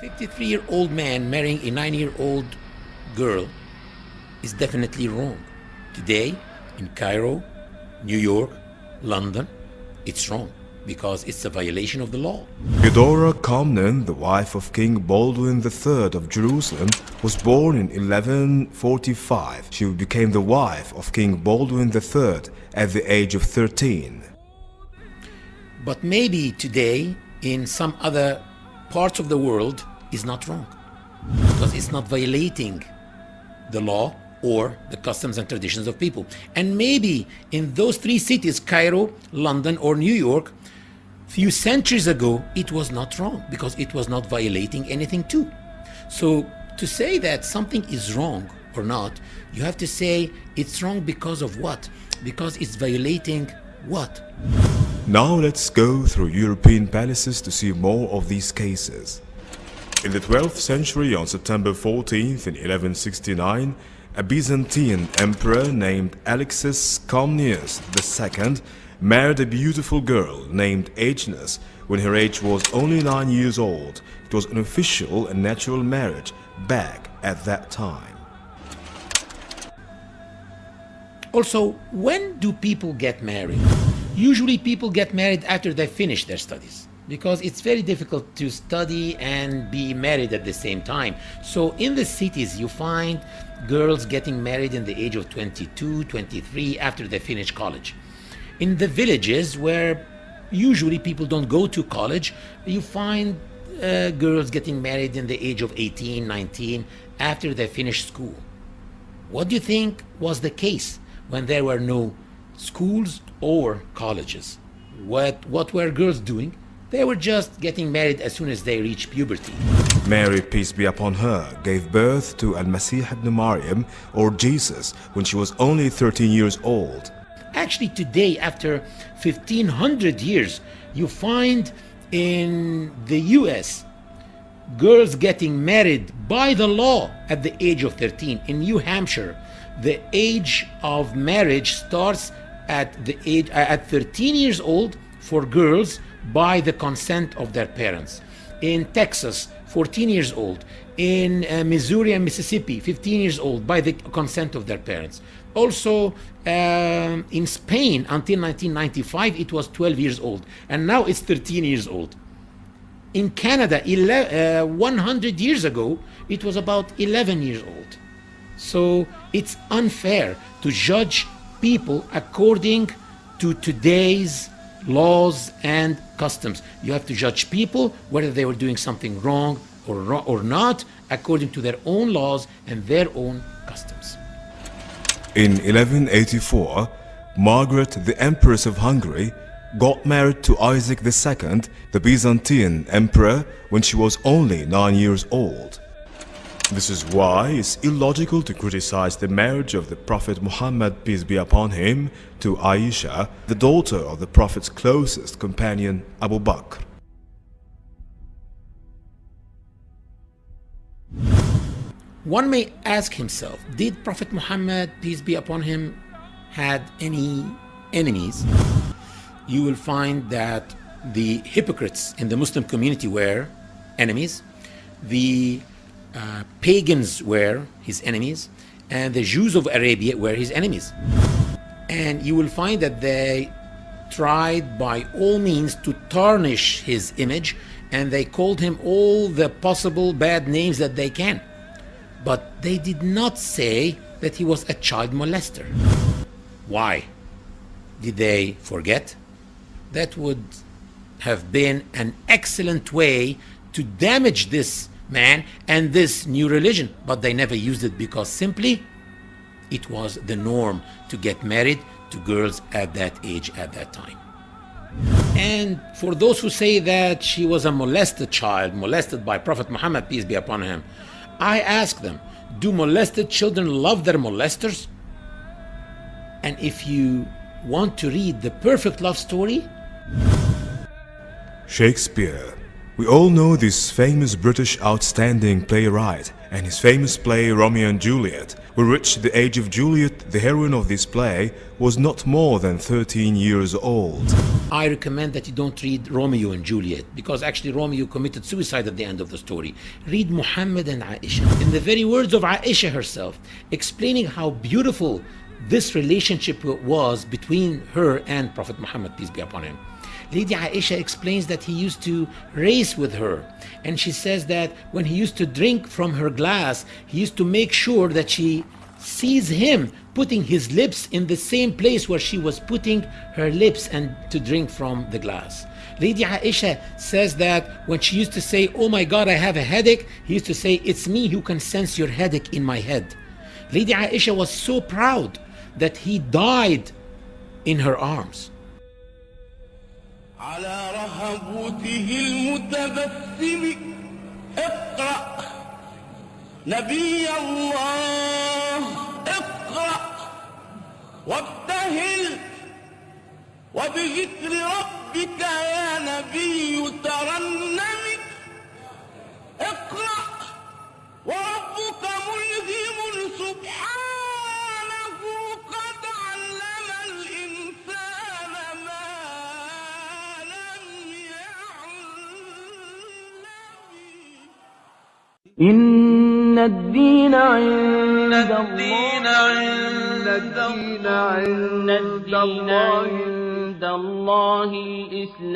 53-year-old man marrying a 9-year-old girl is definitely wrong. Today, in Cairo, New York, London, it's wrong because it's a violation of the law. Eudora Comnene, the wife of King Baldwin III of Jerusalem, was born in 1145. She became the wife of King Baldwin III at the age of 13. But maybe today, in some other parts of the world, is not wrong because it's not violating the law or the customs and traditions of people. And maybe in those three cities, Cairo, London, or New York, few centuries ago, it was not wrong because it was not violating anything too. So to say that something is wrong or not, you have to say it's wrong because of what? Because it's violating what? Now let's go through European palaces to see more of these cases. In the 12th century, on September 14th in 1169, a Byzantine emperor named Alexis Comnenus II married a beautiful girl named Agnes when her age was only 9 years old. It was an official and natural marriage back at that time. Also, when do people get married? Usually people get married after they finish their studies because it's very difficult to study and be married at the same time. So in the cities you find girls getting married in the age of 22, 23 after they finish college. In the villages where usually people don't go to college, you find girls getting married in the age of 18, 19 after they finish school. What do you think was the case when there were no schools or colleges? What were girls doing? They were just getting married as soon as they reached puberty. Mary, peace be upon her, gave birth to Al-Masih ibn Maryam, or Jesus, when she was only 13 years old. Actually, today, after 1500 years, you find in the US girls getting married by the law at the age of 13. In New Hampshire, the age of marriage starts at 13 years old for girls by the consent of their parents. In Texas, 14 years old. In Missouri and Mississippi, 15 years old by the consent of their parents. Also in Spain, until 1995, it was 12 years old. And now it's 13 years old. In Canada, 100 years ago, it was about 11 years old. So it's unfair to judge people according to today's laws and customs. You have to judge people whether they were doing something wrong or not according to their own laws and their own customs. In 1184, Margaret, the Empress of Hungary, got married to Isaac II, the Byzantine emperor, when she was only 9 years old. This is why it's illogical to criticize the marriage of the Prophet Muhammad, peace be upon him, to Aisha, the daughter of the Prophet's closest companion, Abu Bakr. One may ask himself, did Prophet Muhammad, peace be upon him, had any enemies? You will find that the hypocrites in the Muslim community were enemies. The pagans were his enemies, and the Jews of Arabia were his enemies. And you will find that they tried by all means to tarnish his image, and they called him all the possible bad names that they can. But they did not say that he was a child molester. Why? Did they forget? That would have been an excellent way to damage this man and this new religion, but they never used it because simply it was the norm to get married to girls at that age at that time. And for those who say that she was a molested child, molested by Prophet Muhammad, peace be upon him, I ask them, do molested children love their molesters? And if you want to read the perfect love story, Shakespeare, We all know this famous British outstanding playwright and his famous play Romeo and Juliet, with which the age of Juliet, the heroine of this play, was not more than 13 years old. I recommend that you don't read Romeo and Juliet, because actually Romeo committed suicide at the end of the story. Read Muhammad and Aisha. In the very words of Aisha herself, explaining how beautiful this relationship was between her and Prophet Muhammad, peace be upon him. Lady Aisha explains that he used to race with her, and she says that when he used to drink from her glass, he used to make sure that she sees him putting his lips in the same place where she was putting her lips and to drink from the glass. Lady Aisha says that when she used to say, "Oh my God, I have a headache," he used to say, "It's me who can sense your headache in my head." Lady Aisha was so proud that he died in her arms. على رهبته المتبسم اقرأ نبي الله اقرأ وابتهل وبذكر ربك يا نبي ترنم اقرأ وربك ملهم سبحانه قد علم الإنسان ما إن الدين عند الله الإسلام